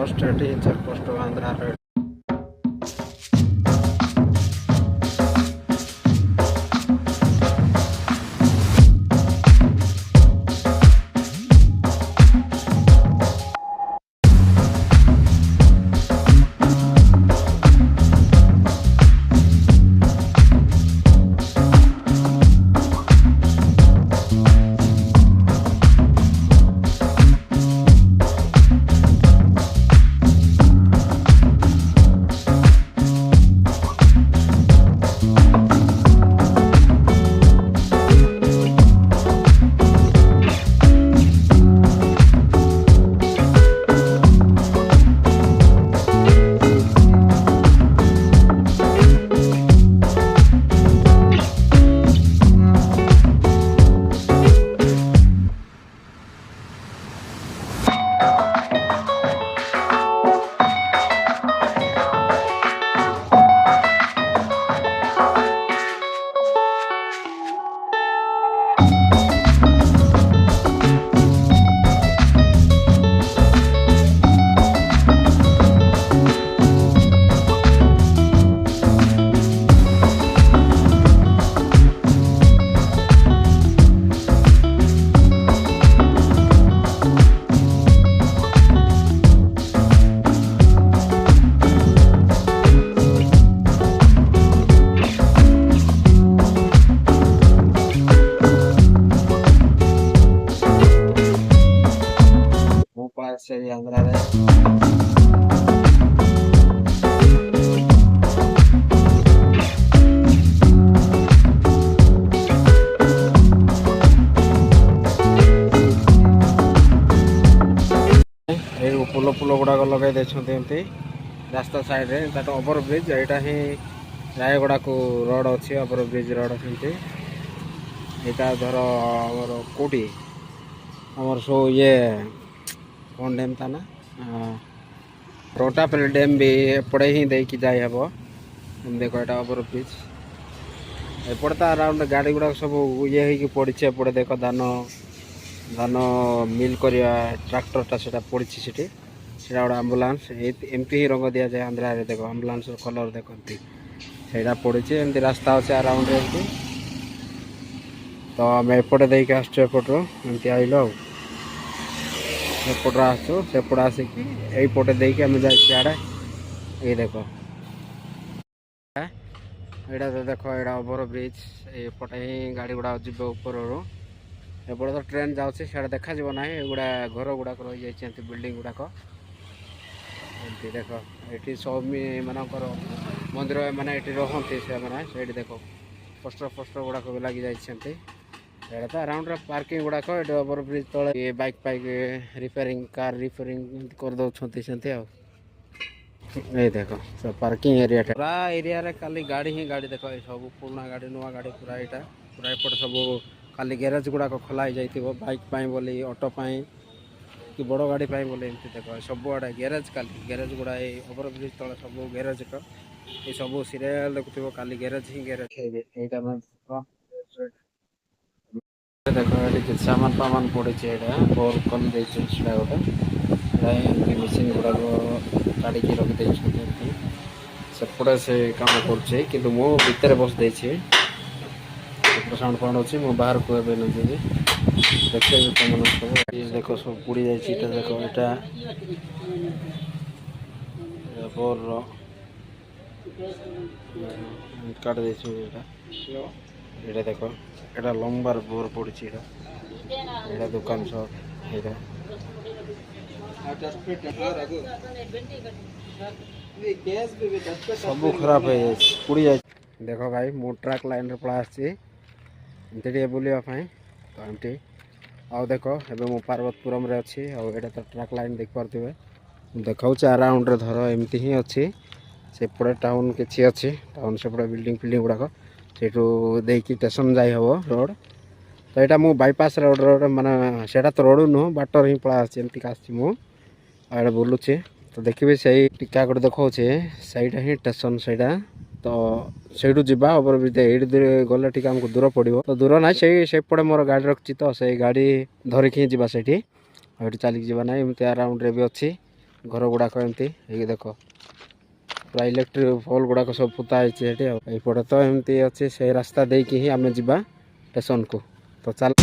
checkpost checkpost Andhra Andhra पुल पुल गुड़ाक लगे देते रास्ता साइड रे ओवर ब्रिज यहाँ ही रायगड़ा को रोड अच्छी ओवर ब्रिज रोड सेमती यहाँ धर आमर कौटी आमर सब ये कौन डैम था ना रोटापल्ली डैम भी एपटे ही देकी जाए हम देख यहाँ ओवर ब्रिज एपटे तो अराउंड गाड़ी गुड़ा सब ये पड़ी एपटे देख धान धान मिल करवा ट्रैक्टरटा से पड़ी से गोटे आम्बुलांस एमती ही रंग दि जाए आंध्रा रे देख आम्बुलांस कलर देखते से पड़ी एमती रास्ता अच्छे अराउंड एमती तो आम एपटे देके आसपटू एमती आइल सेपटे आसपटे आसिक यहीपटे देके आम जाए ये देख यहाँ तो देख यहाँ ओवर ब्रिज एपटे ही गाड़ी गुड़ा जी ऊपर एपटे तो ट्रेन जाऊँगी सीटा देखा ना एगुड़ा घर गुड़ाक रही जाती बिल्डिंग गुड़ाक एमती देख ये सब मानकर मंदिर मैंने ये रहती से देख पोस्टर पोस्टर गुड़ाक भी लगी जाती यहाँ तो अराउंड पार्किंग गुड़ाक ये ओवर ब्रिज तले बाइक पाइक रिपेयरिंग कार रिपेयरिंग कर दौरान ये देख सब पार्किंग एरिया पूरा एरिया रे खाली गाड़ी ही गाड़ी देख सब पुराना गाड़ी नुआ गाड़ी पूरा यहाँ पूरा एपट सब खाली गैरेज गुड़ाक खोलाई जाइए बाइक बोली ऑटो कि बड़ गाड़ी बोले एमती देख सब आड़े गैरेज खाली गैरेज गुड़ा ओवर ब्रिज तले सब गैरेज ये सब सीरियल देखुव खाली गैरेज ही गैरेज देख ये सामान फामान पड़ी बोर कर गोटे मेसीन गुड़ाक काढ़ी रखी सेपटे से कम कर मु भितर बस देछि साउंड फाउंड अच्छी मु बाहर को देखे तुम सब देख सब पुड़ी जाइए देख यहाँ बोर काट दे देख यहाँ लंबार बोर पड़ी यहाँ दुकान सब यहाँ सब खराब हो पुड़ी जाए देख भाई मु ट्रक लाइन पड़ा आसती बुलापाई तो एमती आउ देख एवं मु पार्वतपुरम रे अच्छी आटा तो ट्रक लाइन देख पारे देखा अराउंड धर एमती ही अच्छी सेपटे टाउन किसी अच्छी टाउन सेपटे बिल्डिंग फिल्डिंग गुड़ाक से देखिए स्टेशन जाए हम रोड तो यहाँ मु बाईपास रोड रोड माने सेटा तो रोड नुह बाटर ही पड़ा आमती आस बुलूचे तो देखिए से टीका गोटे देखा सहीटा ही स्टेशन सहीटा तो सहीठू जावा ओवर ब्रिज ये गले टी आमको दूर पड़ो तो दूर ना सेपटे मोर गाड़ी रखी तो से गाड़ी धरिकी जावा से चलिक जावा ना एमती अराउंड रे भी अच्छी घर गुड़ाक एमती देख पूरा इलेक्ट्रिक पोल गुड़ाक सब पोता है यहीपटे तो एमती अच्छे से रास्ता देकी ही आम जा स्टेशन को तो चल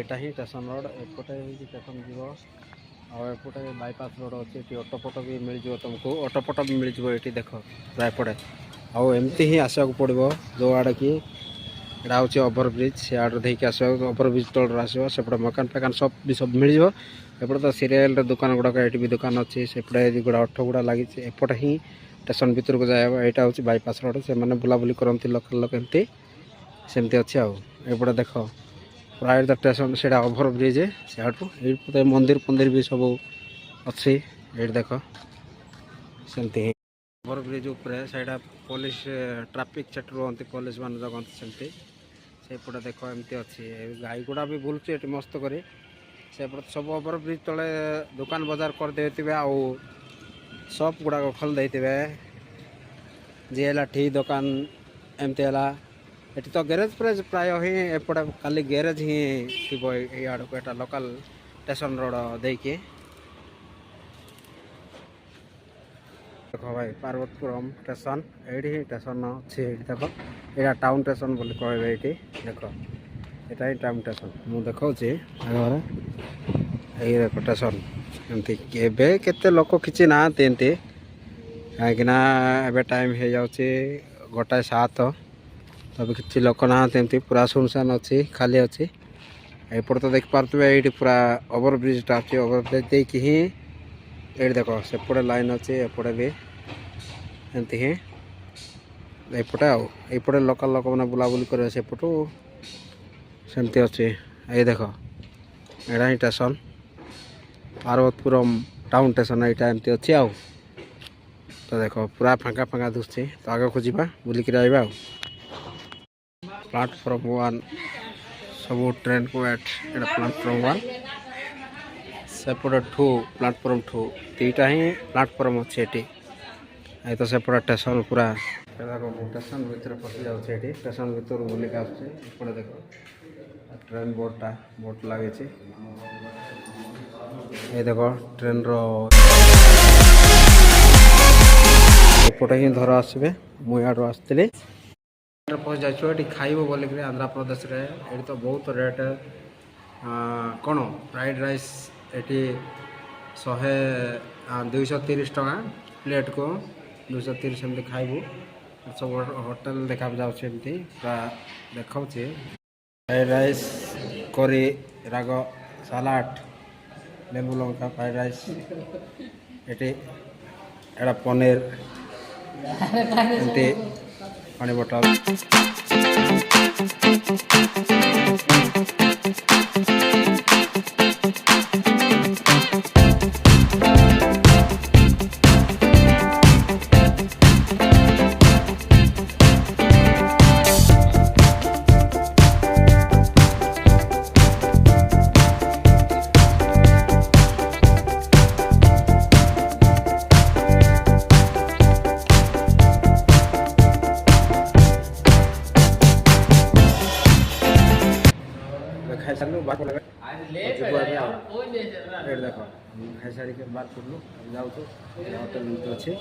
यहाँ ही स्टेशन रोड एपटे स्टेशन जीव आउटे बाईपास रोड अच्छे ये ऑटोपट भी मिल जाव तुमको ऑटोपट भी मिल जाव ये देख एपटे आमती ही आसवाक पड़ो जो आड़े कि यहाँ हूँ ओभरब्रिज से आड़े देखिए आस ओभरब्रिज तल आसो सेपटे मकान फैकान सब भी सब मिल जाव एपटे तो सीरियल दुकान गुड़ाक ये भी दुकान अच्छी सेपटे गुड़ा ऑटो गुड़ा लगी एपटे ही स्टेशन भर को जाए यहाँ हूँ बाईपास रोड से मैंने बुलाबुली करती लोकल लोक एमती सेमती अच्छे आउटे देख प्राय स्टेशन से ओभरब्रिज से मंदिर फंदिर भी सब अच्छी ये देख सेमती ओभरब्रिज उपरे से पुलिस ट्राफिक चेक रुहति पुलिस मान जगती सेमती सेपटे देख एमती अच्छी गाई गुड़ा भी बुलूँ ये मस्त करी सेपटे सब ओभरब्रिज तले दुकान बजार करदे आउ सप गुड़ाक खोल देते जी है ठी दुकान एमती है ये तो गैरेज प्रेज प्राय ही एपटे खाली गैरेज ही थी आड़ को यहाँ लोकल स्टेशन रोड देकी देख भाई पार्वतीपुरम स्टेशन ये स्टेशन अच्छी देख यहाँ टाउन स्टेशन बोली कहे ये देख यहाँ ही टाउन स्टेशन मुझे देखा ये देख स्टेशन एमती केते लोक किसी ना एमती कहीं टाइम हो जाऊँगी 7:05 तब किसी लोक ना एमती पूरा सुनसान अच्छी खाली अच्छी एपटे तो देख पारे ये पूरा ओभरब्रिजटा अच्छी ओभरब्रिज देखी ही ये देख सेपटे लाइन अच्छी एपटे भी एमती ही एपटे आउटे लोकल लोक मैंने बुलाबुली कर सेपटू सेमती अच्छी ये देख यहाँ ही स्टेशन पार्वतीपुरम टाउन स्टेशन यहाँ एमती अच्छी आउ तो देख पूरा फाँका फाँका दुसुची तो आगे को जावा बुलिक आइबा प्लाटफर्म 1 सब ट्रेन को वेट प्लाटफर्म 1 सेपटे 2 प्लाटफर्म 2 तीटा ही प्लाटफर्म अच्छे ये तो सेपटे स्टेशन पूरा स्टेशन भर पशि जाऊँगी स्टेशन भर बुलिक आसपटे देख ट्रेन बोर्डटा बोर्ड लगे ये देख ट्रेन एपटे ही धर आसबे मुझे आसती पहुँच जाइए खाइब बोलिक आंध्र प्रदेश रे ये तो बहुत रेट कौन फ्राइड राइस ये 230 टका प्लेट को 230 एमती खाइबू सब होटल देखा जाऊँगी पूरा देखा फ्राइड राइस करी राग सालाड लेबू लंका फ्राइड राइस ये पनीर एमती पानी बोतल खाई सारे बात देख खाई सारी बात करूँ जाऊँ होटेल अच्छे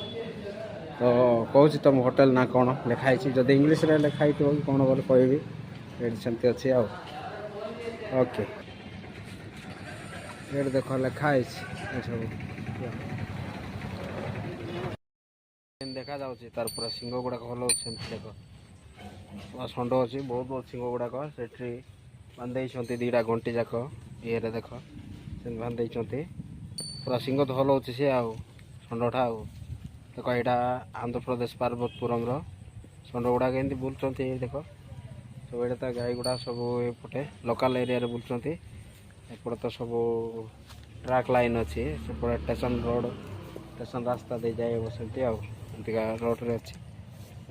तो कौन तुम होटेल ना कौन लिखाई जब इंग्लीश लिखाई थो कि कौन बोले कहि ये सेमती अच्छे ओके ये देख लिखाई सब देखा जाऊँगी तार पूरा सिंह गुड़ाक भल देख पूरा षंड अच्छी बहुत बहुत सिंह गुड़ाक से बांधे दीटा घंटी जाक ये देख बांधे पूरा सिंह तो भल हो सी षंडटा देख यहाँ आंध्र प्रदेश पार्वतीपुरम षंड गुड़ाक एमती बुलूँ देख सब ये तो गाई गुड़ा सब एपटे लोकल एरिया बुलूँ एपटे तो सब ट्रैक लाइन अच्छी सेपटे स्टेशन रोड स्टेशन रास्ता दे जाए सेमती आमतीका रोड रे अच्छी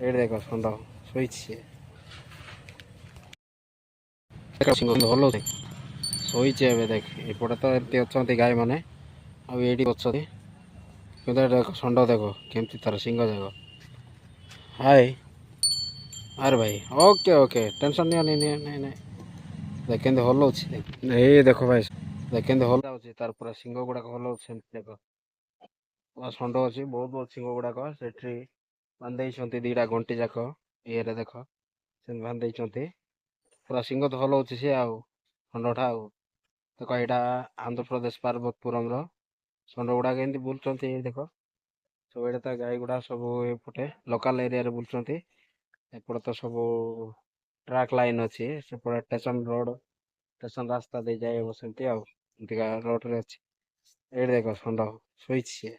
ये देख षंड शोची भल ଶୋଇଛି ଏବେ ଦେଖ ଏପଟେ ତ ଏମିତି ଅଛନ୍ତି ଗାଈମାନେ ଆଉ ଏଇଠି ଅଛନ୍ତି କିନ୍ତୁ ଏଇଟା ଦେଖ ଷଣ୍ଢ ଦେଖ କେମିତି ତାର ସିଂହ ଦେଖ ହାଏ ଆରେ ଭାଇ ଓକେ ଓକେ ଟେନସନ୍ ନିଅନି ନିଅ ନାଇଁ ନାଇଁ ଦେଖ କେମିତି ହଲଉଛି ଏଇ ଦେଖ ଭାଇ ଦେଖ କେମିତି ହଲ ଯାଉଛି ତାର ପୁରା ସିଂହ ଗୁଡ଼ାକ ହଲଉଛି ସେମିତି ଦେଖ ପୁରା ଷଣ୍ଢ ଅଛି ବହୁତ ବହୁତ ସିଂହ ଗୁଡ଼ାକ ସେଠି ବାନ୍ଧି ଦେଇଛନ୍ତି ଦୁଇଟା ଗଣ୍ଠି ଯାକ ଇଏରେ ଦେଖ ସେମିତି ବାନ୍ଧି ଦେଇଛନ୍ତି ପୁରା ସିଂହ ତ ହଲଉଛି ସିଏ ଆଉ ଷଣ୍ଢଟା ଆଉ ଦେଖ ଏଇଟା ଆନ୍ଧ୍ରପ୍ରଦେଶ ପାର୍ବତପୁରମର ଷଣ୍ଢ ଗୁଡ଼ାକ ଏମିତି ବୁଲୁଛନ୍ତି ଦେଖ ସବୁ ଏଇଟା ତ ଗାଈ ଗୁଡ଼ା ସବୁ ଏପଟେ ଲୋକାଲ ଏରିଆରେ ବୁଲୁଛନ୍ତି ଏପଟେ ତ ସବୁ ଟ୍ରାକ୍ ଲାଇନ୍ ଅଛି ସେପଟେ ଷ୍ଟେସନ ରୋଡ଼ ଷ୍ଟେସନ ରାସ୍ତା ଦେଇ ଯାଇ ହେବ ସେମିତି ଆଉ ଏମିତିକା ରୋଡ଼ରେ ଅଛି ଏଇଠି ଦେଖ ଷଣ୍ଢ ଶୋଇଛି ସିଏ